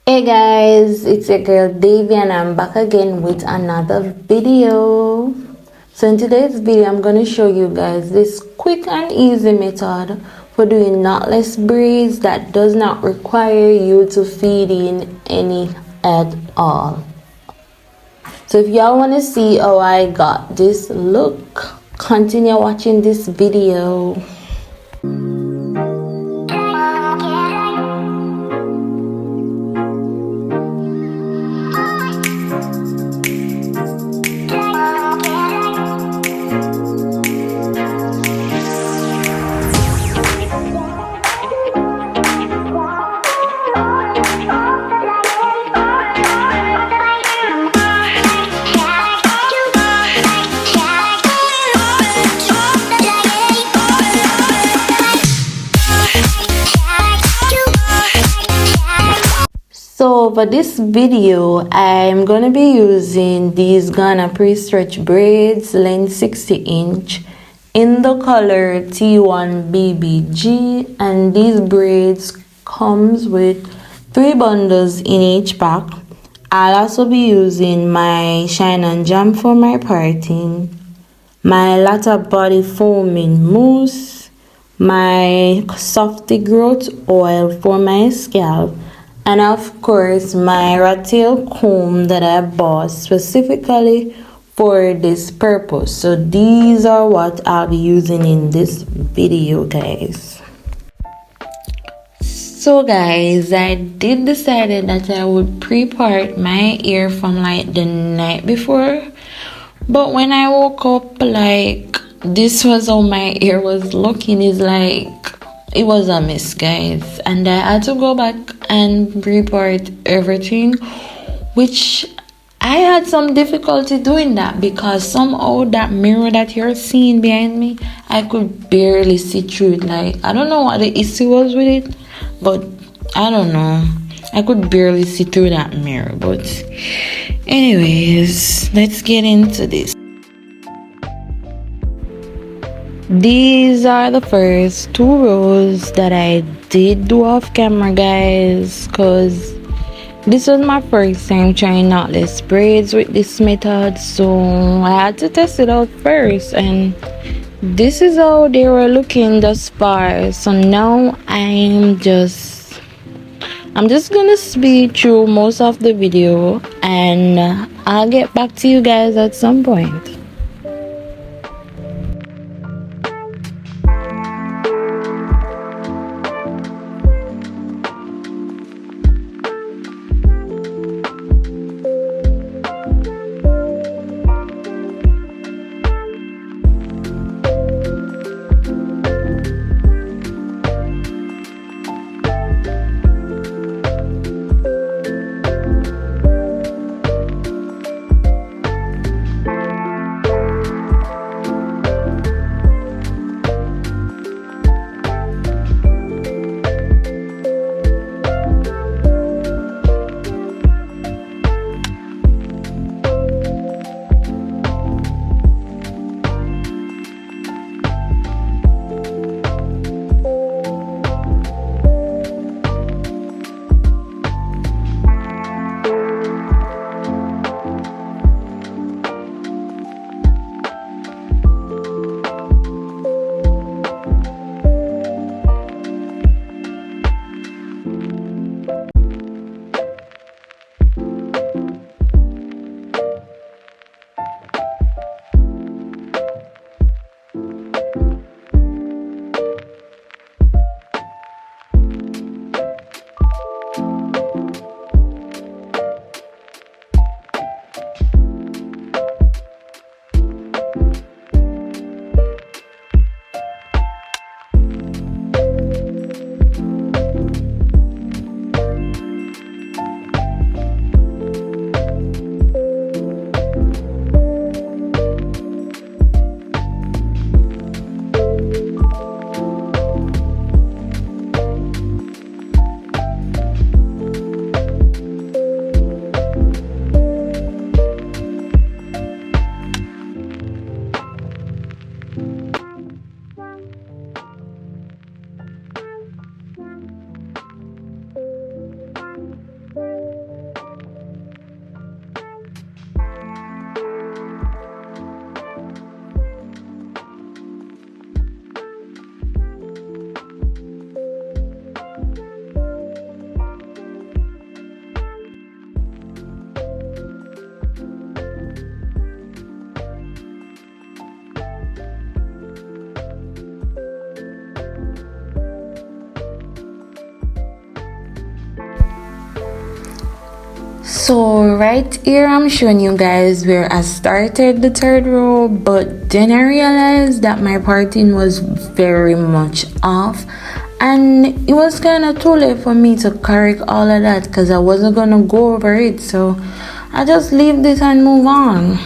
Hey guys, it's your girl Davy and I'm back again with another video. So in today's video I'm going to show you guys this quick and easy method for doing knotless braids that does not require you to feed in any at all. So if y'all want to see how I got this look, continue watching this video. So for this video, I'm gonna be using these Ghana pre-stretch braids, length 60" in the color T1 BBG, and these braids comes with 3 bundles in each pack. I'll also be using my Shine and Jam for my parting, my Latta body foaming mousse, my Softee growth oil for my scalp, and of course my rat tail comb that I bought specifically for this purpose. So these are what I'll be using in this video, guys. So guys, I did decided that I would pre-part my hair from like the night before, but when I woke up, like, this was how my hair was looking. Is like, it was a mess, guys, and I had to go back and pre-part everything, which I had some difficulty doing that because somehow that mirror that you're seeing behind me, I could barely see through it. Like, I don't know what the issue was with it, but I don't know, I could barely see through that mirror. But anyways, let's get into this. These are the first 2 rows that I did do off camera, guys, because this was my first time trying knotless braids with this method, so I had to test it out first, and this is how they were looking thus far. So now I'm just gonna speed through most of the video, and I'll get back to you guys at some point. So right here I'm showing you guys where I started the third row, but then I realized that my parting was very much off, and it was kind of too late for me to correct all of that because I wasn't gonna go over it, so I just leave this and move on.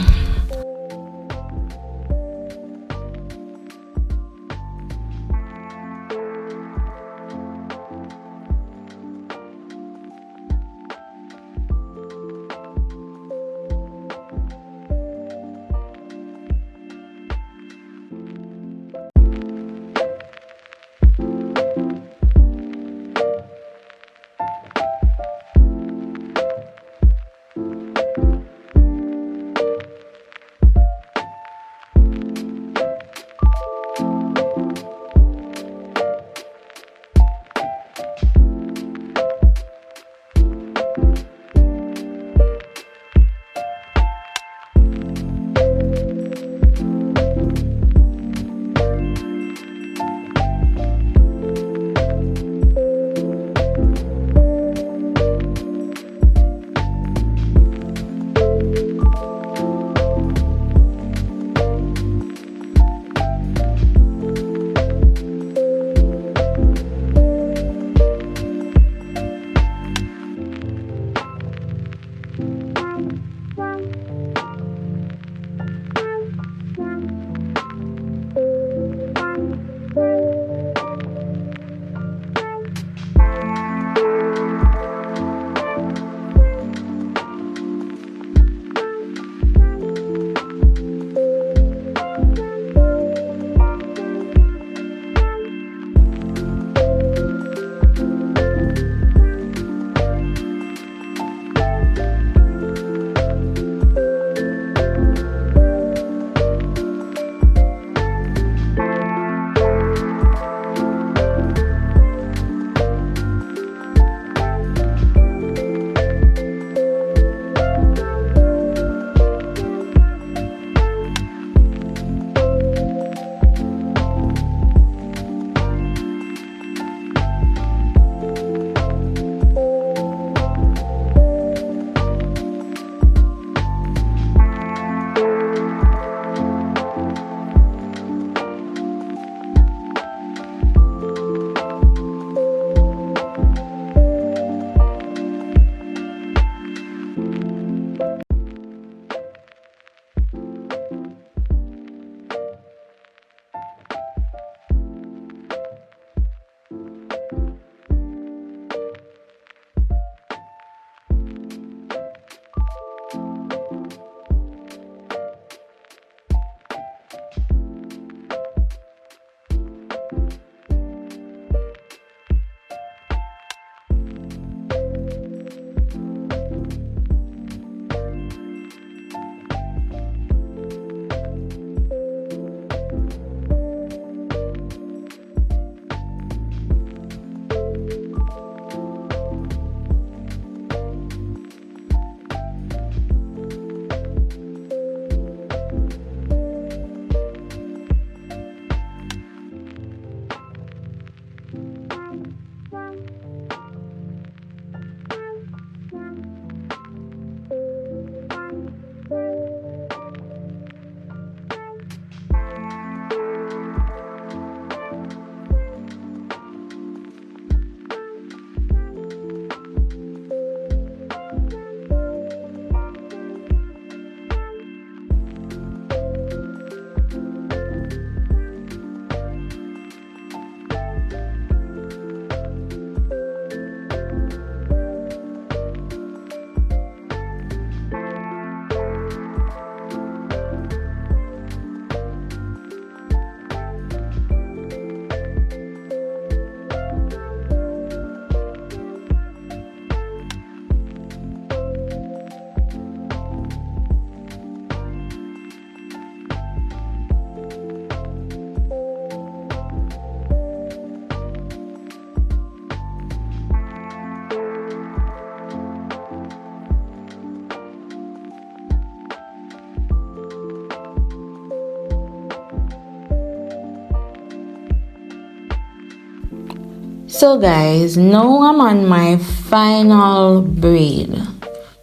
So guys, now I'm on my final braid.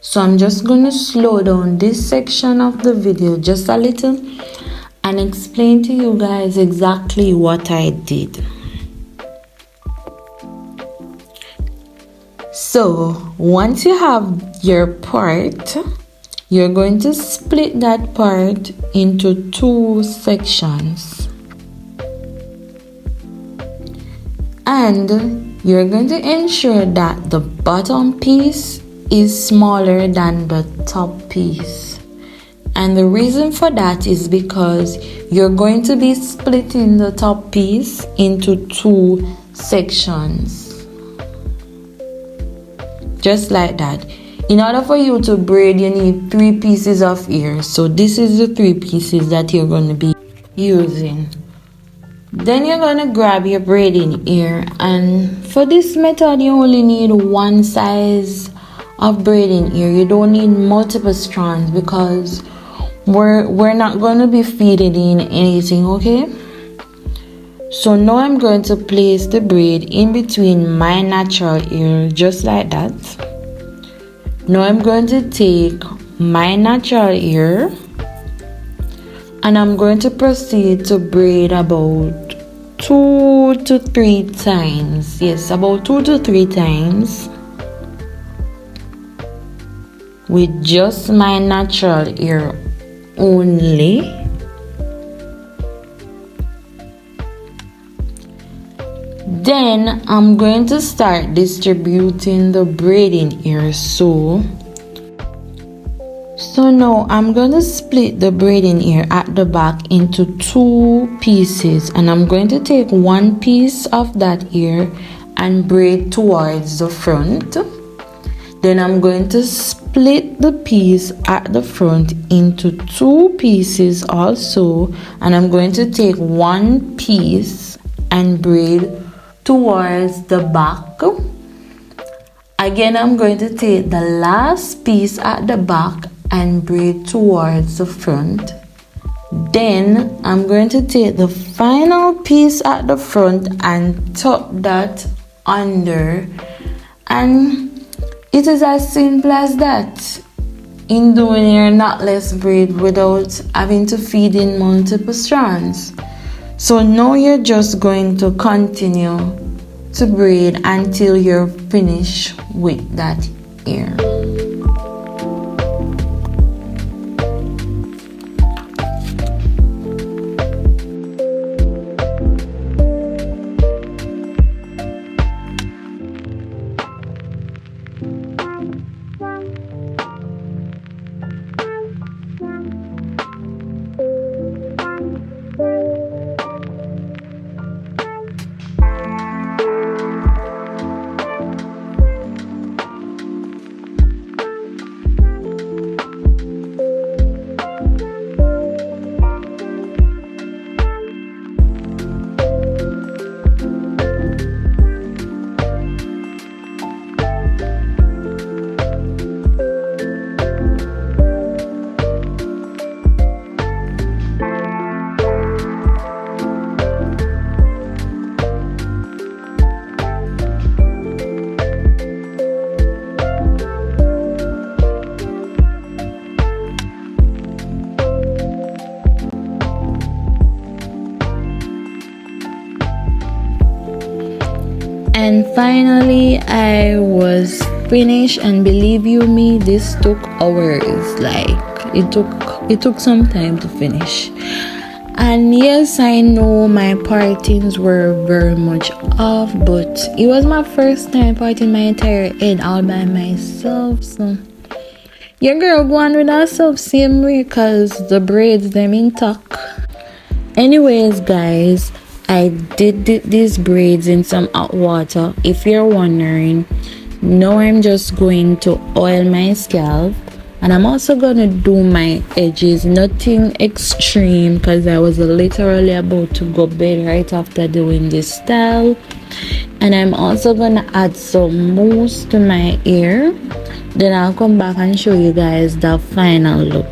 So I'm just going to slow down this section of the video just a little and explain to you guys exactly what I did. So once you have your part, you're going to split that part into 2 sections. And you're going to ensure that the bottom piece is smaller than the top piece. And the reason for that is because you're going to be splitting the top piece into 2 sections. Just like that. In order for you to braid, you need 3 pieces of ear. So this is the 3 pieces that you're going to be using. Then you're going to grab your braiding ear, and for this method you only need 1 size of braiding ear. You don't need multiple strands because we're not going to be feeding in anything, okay? So now I'm going to place the braid in between my natural ear, just like that. Now I'm going to take my natural ear and I'm going to proceed to braid about 2 to 3 times. Yes, about 2 to 3 times with just my natural ear only. Then I'm going to start distributing the braiding ear. So now I'm going to split the braiding ear at the back into 2 pieces, and I'm going to take 1 piece of that ear and braid towards the front. Then I'm going to split the piece at the front into 2 pieces also, and I'm going to take 1 piece and braid towards the back. Again, I'm going to take the last piece at the back and braid towards the front. Then I'm going to take the final piece at the front and tuck that under, and it is as simple as that in doing your knotless braid without having to feed in multiple strands. So now you're just going to continue to braid until you're finished with that ear. And finally I was finished, and believe you me, this took hours. Like it took some time to finish. And yes, I know my partings were very much off, but it was my first time parting my entire head all by myself. So your girl go on with herself same way, cause the braids them intact. Anyways guys, I did these braids in some hot water, if you're wondering. Now I'm just going to oil my scalp, and I'm also gonna do my edges. Nothing extreme, because I was literally about to go bed right after doing this style. And I'm also gonna add some mousse to my hair. Then I'll come back and show you guys the final look.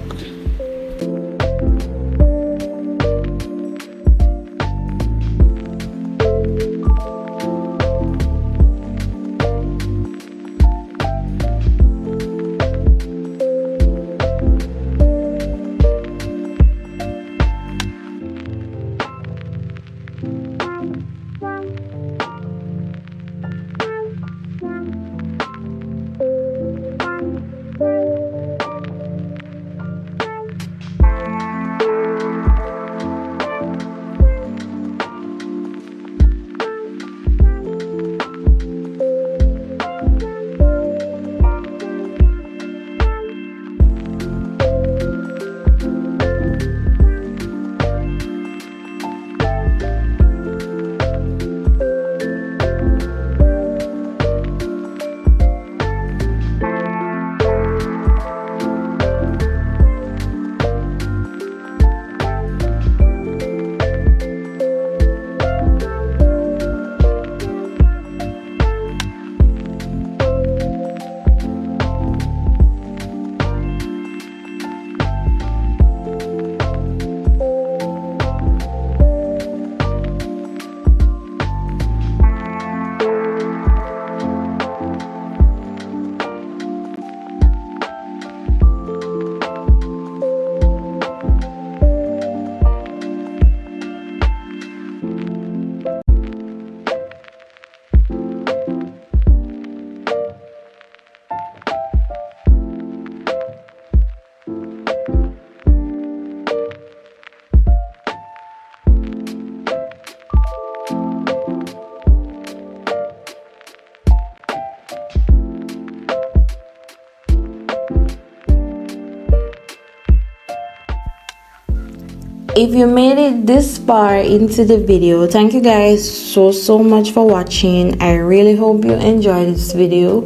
If you made it this far into the video, thank you guys so much for watching. I really hope you enjoyed this video.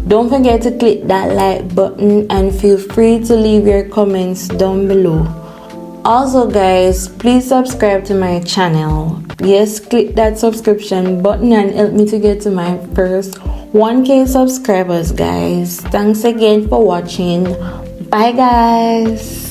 Don't forget to click that like button and feel free to leave your comments down below. Also guys, please subscribe to my channel. Yes, click that subscription button and help me to get to my first 1K subscribers guys. Thanks again for watching. Bye guys.